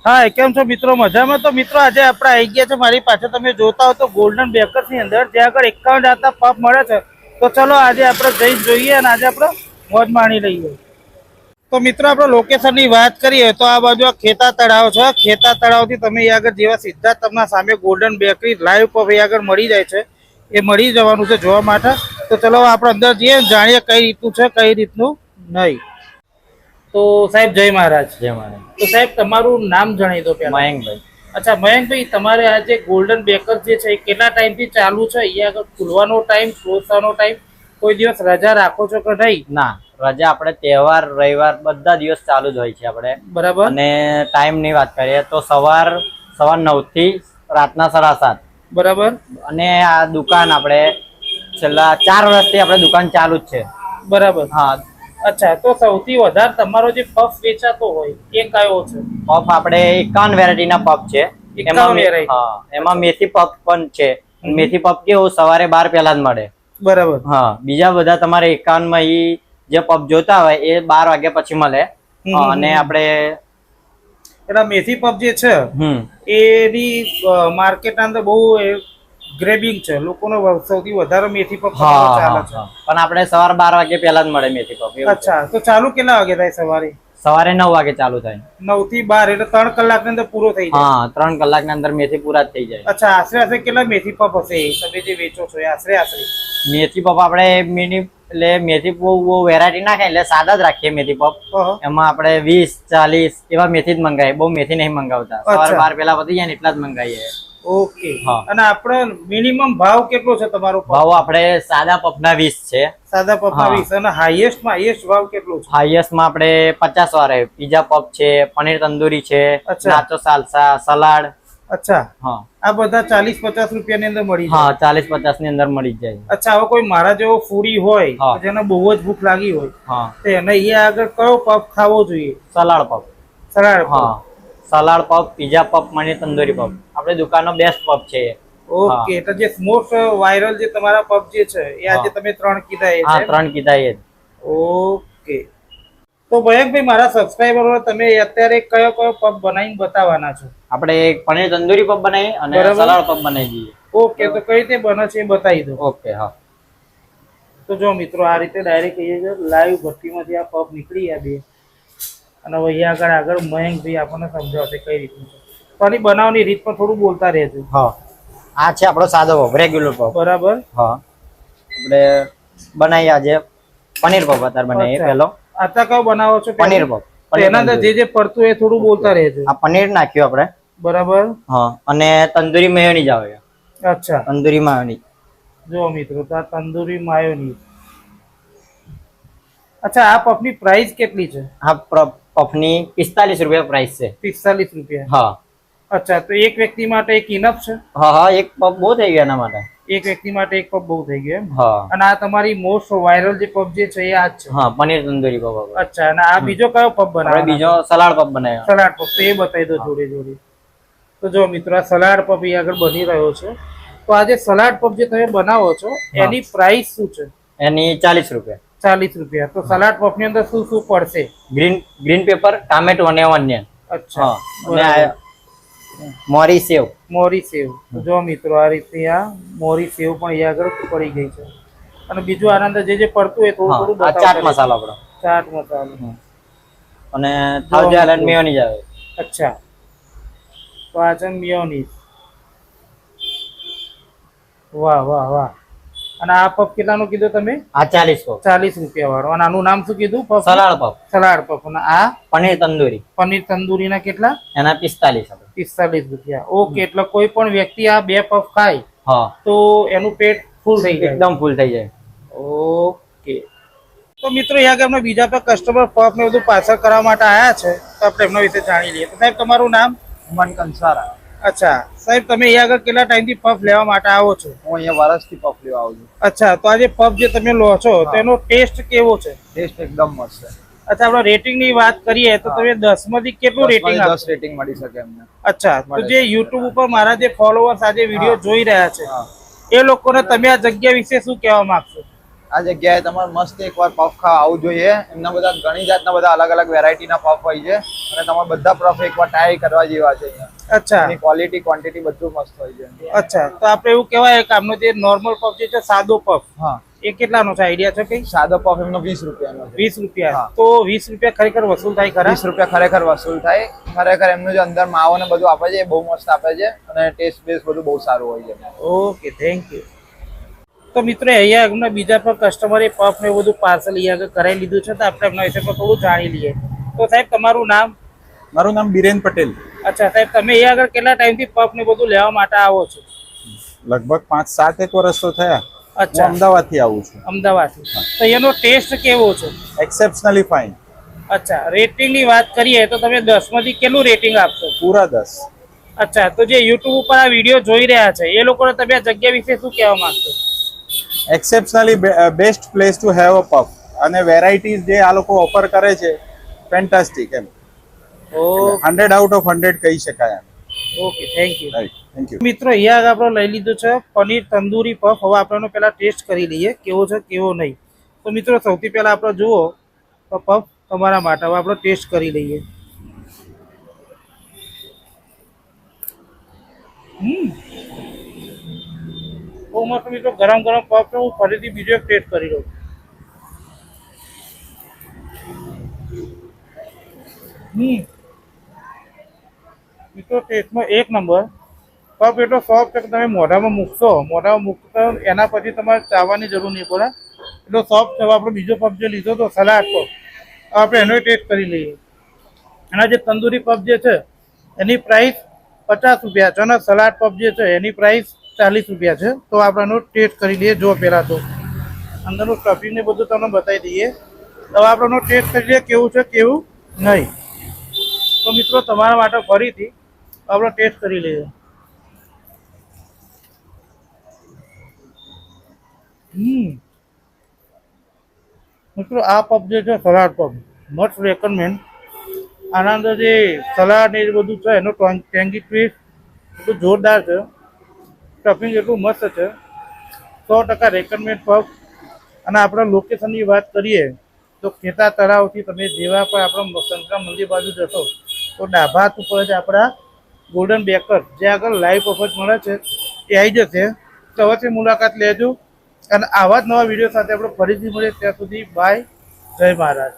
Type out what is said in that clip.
હા કેમ છો મિત્રો? મજામાં? તો મિત્રો આજે આપણે આવી ગયા છે મારી પાસે, તમે જોતા હો તો ગોલ્ડન બેકર્સ ની અંદર, જ્યાં આગળ 51 જાતના પફ મળે છે. તો ચલો આજે આપણે જઈ જોઈએ અને આજે આપણે મોજ માણી લઈએ. તો મિત્રો આપણે લોકેશન ની વાત કરીએ તો આ બાજુ આ ખેતા તળાવ છે. ખેતા તળાવ થી તમે અહીંયા આગળ જેવા સીધા તમને સામે ગોલ્ડન બેકરી લાઈવ પફ અહીંયા આગળ મળી જાય છે. એ મળી જવાનું છે જોવા માટે. તો ચલો આપણે અંદર જઈએ, જાણીએ કઈ રીતનું છે કઈ રીતનું નહીં. તો સાહેબ જય મહારાજ. જય મહારાજ. તો સાહેબ તમારું નામ જણાવી દો પહેલા. મયંકભાઈ. અચ્છા મયંકભાઈ, તમારે આ જે ગોલ્ડન બેકર્સ જે છે એ કેટલા ટાઈમથી ચાલુ છે? અહીંયા આગળ ખુલવાનો ટાઈમ, ક્લોઝ થવાનો ટાઈમ, કોઈ દિવસ રજા રાખો છો કે નહીં? ના, રજા આપણે તહેવાર રવિવાર બધા દિવસ ચાલુ જ હોય છે આપણે. બરાબર. અને ટાઈમ ની વાત કરીએ તો સવાર 9 થી રાતના 7:30. બરાબર. અને આ દુકાન આપણે છેલ્લા 4 વર્ષથી આપણે દુકાન ચાલુ જ છે. બરાબર. હા. અચ્છા, તો સૌથી વધારે તમારો જે પફ વેચાતો હોય એ કયો છે? પફ આપણે 51 વેરાયટીના પફ છે. 51 variety. હા, એમાં મેથી પફ પણ છે. મેથી પફ કેવું સવારે 12 પહેલા જ મળે. બરાબર. હા, બીજા બધા તમારે 51 માં જે પફ જોતા હોય એ 12 વાગ્યા પછી મળે. અને આપણે એના મેથી પફ જે છે એની માર્કેટના અંદર બહુ ગ્રેબિંગ છે, લોકોનો સૌથી વધારે મેથી પફ ચાલે છે. પણ આપણે સવારે 12 વાગે પહેલા જ મળે મેથી પફ. અચ્છા, તો ચાલુ કેટલા વાગે થાય સવારે? સવારે 9 વાગે ચાલુ થાય. 9 થી 12 એટલે 3 કલાક ની અંદર પૂરો થઈ જાય. હા, 3 કલાકની અંદર મેથી પૂરા જ થઈ જાય. અચ્છા, આશરે કેટલા મેથી પફ હશે તમે જે વેચો છો? આશરે મેથી પફ આપણે એટલે મેથી બહુ વેરાયટી નાખે એટલે સાદા જ રાખીએ મેથી પફ. એમાં આપણે 20 40 એવા મેથી જ મંગાવીએ, બહુ મેથી નહીં મંગાવતા. સવારે 12 પહેલા વધી જાય ને એટલા જ મંગાવીએ. ઓકે. અને આપણે મિનિમમ ભાવ કેટલો છે તમારો? ભાવ આપણે સાદા પફના 20 છે. સાદા પફના 20. અને હાઈએસ્ટ ભાવ કેટલો છે? હાઈએસ્ટ માં આપણે 50 વાળા પીઝા પફ છે, પનીર તંદૂરી છે, નાચો સાલસા, સલાડ. અચ્છા. હા, આ બધા 40-50 રૂપિયા ની અંદર મળી જાય. હા, 40-50 ની અંદર મળી જાય. અચ્છા, હવે કોઈ મારા જેવો ફૂડી હોય જેને બહુ જ ભૂખ લાગી હોય તો એને અહીંયા આગળ કયો પફ ખાવો જોઈએ? Salad puff. સલાડ. હા, salad puff, pizza puff, paneer tandoori puff આપણી દુકાનનો બેસ્ટ પફ છે. ઓકે. તો જે મોસ્ટ વાયરલ જે તમારા પફ જે છે એ આજે તમે 3 કીધા એ? હા, 3 કીધા એ. ઓકે. તો મયંકભાઈ, મારા સબસ્ક્રાઇબરો તમે અત્યારે કયો પફ બનાવીને બતાવવાના છો? આપણે પનીર તંદૂરી પફ બનાવી અને સલાડ પફ બનાવી દઈએ. ઓકે, તો કઈ રીતે બને છે એ બતાવી દો. ઓકે. હા, તો જો મિત્રો આ રીતે ડાયરેક્ટ લાઈવ ભઠ્ઠીમાંથી આ પફ નીકળી ગયા બે. અને અહીંયા આગળ મયંકભાઈ આપણને સમજાવશે કઈ રીતનું છે. તો આની બનાવવાની રીત પણ થોડું બોલતા રહેજો. હા, આ છે આપણો સાદો પફ, રેગ્યુલર પફ. બરાબર. હા, આપણે બનાવી આજે પનીર પફ અત્યારે બનાવીએ. પેલો આતા કયો બનાવો છો? પનીર પફ. એના અંદર જે પડતું એ થોડું બોલતા રહેજો. આ પનીર નાખ્યું આપણે. બરાબર. હા, અને તંદૂરી મેયોનીઝ આવે. અચ્છા, તંદૂરી માયોનીઝ. જો મિત્રો, તો આ તંદૂરી માયોનીઝ. અચ્છા, આ પફની પ્રાઇસ કેટલી છે? આ પફની 45 રૂપિયા પ્રાઇસ છે. 45 રૂપિયા. હા. અચ્છા, તો એક વ્યક્તિ માટે એક ઇનફ છે? હા, એક પફ બહુ થઈ ગયો એના માટે. એક વ્યક્તિ માટે એક પફ બહુ થઈ ગયો એમ? હા. અને આ તમારી મોસ્ટ વાયરલ જે પફ જે છે એ આ જ છે? હા, પનીર તંદૂરી પફ. અચ્છા, અને આ બીજો કયો પફ બનાવ્યો? બીજો સલાડ પફ બનાવ્યો. Salad puff. તો એ બતાવી દો જોડે. તો જો મિત્રો, આ સલાડ પફ અહીં આગળ બની રહ્યો છે. તો આ જે સલાડ પફ જે તમે બનાવો છો એની પ્રાઇસ શું છે? એની 40 રૂપિયા. 40 રૂપિયા. તો સલાડ પફ ની અંદર શું શું પડશે? ગ્રીન પેપર, ટામેટો અને ઓનિયન. અચ્છા. મોરી સેવ. જો મિત્રો, આ રીતે આ મોરી સેવ પણ અહીંયા આગળ પડી ગઈ છે. અને બીજું આના અંદર જે પડતું એ થોડું બતાવો. ચાટ મસાલો આપણો. ચાટ મસાલો. અને થાઉઝન્ડ મેયોનીઝ આવે. અચ્છા, તો આ છે મેયોનીઝ. વાહ. અને આ પફ કેટલાનું કીધું તમે? આ 40 પફ. 40 રૂપિયા વાળો. અને આનું નામ શું કીધું? Salad puff. Salad puff. અને આ પનીર તંદૂરી. પનીર તંદૂરી ના કેટલા? એના 45. 45 રૂપિયા. ઓકે. એટલે કોઈ પણ વ્યક્તિ આ બે પફ ખાય તો એનું પેટ ફૂલ થઈ જાય? એકદમ ફૂલ થઈ જાય. ઓકે. તો મિત્રો, અહીંયા આગળ બીજા પણ કસ્ટમર પફ ને બધું પાર્સલ કરવા માટે આવ્યા છે, તો આપણે એમના વિશે જાણી લઈએ. તો સાહેબ, તમારું નામ? મન કંસારા. અચ્છા સાહેબ, તમે અહીંયા આગળ કેટલા ટાઈમથી પફ લેવા માટે આવો છો? હું અહીંયા વર્ષથી પફ લેવા આવું છું. અચ્છા, તો આ જે પફ જે તમે લો છો તો એનો ટેસ્ટ કેવો છે? ટેસ્ટ એકદમ મસ્ત છે. અચ્છા, આપણે રેટિંગ ની વાત કરીએ તો તમે 10 માંથી કેટલું રેટિંગ આપો? 10 રેટિંગ મળી શકે એમને. અચ્છા, તો જે યુટ્યુબ ઉપર મારા જે ફોલોઅર્સ આજે વિડીયો જોઈ રહ્યા છે એ લોકોને તમે આ જગ્યા વિશે શું કહેવા માંગશો? આ જગ્યાએ તમારે મસ્ત એકવાર પફ ખાવા આવવું જોઈએ. એમના બધા ઘણી જાતના બધા અલગ અલગ વેરાયટીના પફ હોય છે અને તમારે બધા પફ એકવાર ટ્રાય કરવા જેવા છે અહીંયા. અચ્છા એની ક્વોલિટી ક્વોન્ટિટી બધું મસ્ત હોય છે. અચ્છા, તો આપણે એવું કહેવાય કે આમનો જે નોર્મલ પફ જે છે સાદો પફ હા, એ કેટલાનો છે, આઈડિયા છે કઈ? સાદો પફ એમનો 20 રૂપિયાનો છે. 20 રૂપિયા. હા. તો 20 રૂપિયા ખરેખર વસૂલ થાય ખરા? 20 રૂપિયા ખરેખર વસૂલ થાય. ખરેખર એમનું જે અંદર માવો ને બધું આપે છે એ બહુ મસ્ત આપે છે અને ટેસ્ટ બેસ્ટ બધું બહુ સારું હોય છે. Okay, thank you. તો મિત્રો અહીંયા એમના બીજા પણ કસ્ટમરે પફ ને બધું પાર્સલ અહીંયા આગળ કરાવી લીધું છે, તો આપણે એમના વિશે પણ થોડું જાણી લઈએ. તો સાહેબ તમારું નામ? મારું નામ બીરેન પટેલ. અચ્છા સાહેબ, તમે અહીંયા આગળ કેટલા ટાઈમથી પફ ને બધું લેવા માટે આવો છો? લગભગ 5-7 વર્ષ તો થયા. હું અચ્છા, અમદાવાદથી આવું છું. અમદાવાદથી. તો એનો ટેસ્ટ કેવો છે? એક્સેપ્શનલી ફાઇન. અચ્છા, રેટિંગ ની વાત કરીએ તો તમે 10 માંથી કેટલું રેટિંગ આપશો? પૂરા 10. અચ્છા, તો જે યુટ્યુબ ઉપર આ વિડીયો જોઈ રહ્યા છે એ લોકોને તમે આ જગ્યા વિશે શું કહેવા માંગશો? Exceptionally best place to have a puff. અને વેરાયટીઝ જે આ લોકો ઓફર કરે છે ફેન્ટાસ્ટિક એમ. ઓકે 100 આઉટ ઓફ 100 કહી શકાય એમ. Okay, thank you. Right, thank you. મિત્રો અહીંયા આગળ આપણે લઈ લીધું છે પનીર તંદૂરી પફ. હવે આપણે એનો પહેલા ટેસ્ટ કરી લઈએ કેવો છે કેવો નહીં. તો મિત્રો સૌથી પહેલા આપણે જુઓ તો પફ તમારા માટે હવે આપણે ટેસ્ટ કરી લઈએ. બહુ મસ્ત મિત્રો, ગરમ ગરમ પફ છે. હું ફરીથી બીજો એક ટેસ્ટ કરી લઉં. મિત્રો ટેસ્ટમાં એક નંબર. પફ એટલો સોફ્ટ છે કે તમે મોઢામાં મૂકશો એના પછી તમારે ચાવવાની જરૂર નહીં પડે, એટલો સોફ્ટ છે. આપણે બીજો પફ જે લીધો તો સલાડ પફ, આપણે એનો ટેસ્ટ કરી લઈએ. એના જે તંદૂરી પફ જે છે એની પ્રાઇસ 50 રૂપિયા છે અને સલાડ પફ જે છે એની પ્રાઇસ 40 રૂપિયા છે. તો આપણે એનો ટેસ્ટ કરી લઈએ. જો પહેલાં તો અંદરનું સ્ટફિંગ ને બધું તમને બતાવી દઈએ. હવે આપણે એનો ટેસ્ટ કરી લઈએ કેવું છે કેવું નહીં. તો મિત્રો તમારા માટે ફરીથી આપણે ટેસ્ટ કરી લઈએ. મિત્રો આ પફ જે છે સલાડ પફ, મસ્ટ રેકમેન્ડ. આના અંદર જે સલાડ ને એ બધું છે એનો ટેંગી ટ્વિસ્ટ એટલું જોરદાર છે. સ્ટફિંગ એટલું મસ્ત છે. 100% રેકમેન્ડ પફ. અને આપણે લોકેશનની વાત કરીએ તો ખેતા તળાવથી તમે જેવા પણ આપણા સંતરામ મંદિર બાજુ જશો તો ડાબા હાથ ઉપર જ આપણા ગોલ્ડન બેકર જે આગળ લાઈવ પફ મળે છે એ આવી જશે. તો અવશ્ય મુલાકાત લેજો અને આવા જ નવા વિડીયો સાથે આપણે ફરીથી મળીએ. ત્યાં સુધી બાય, જય મહારાજ.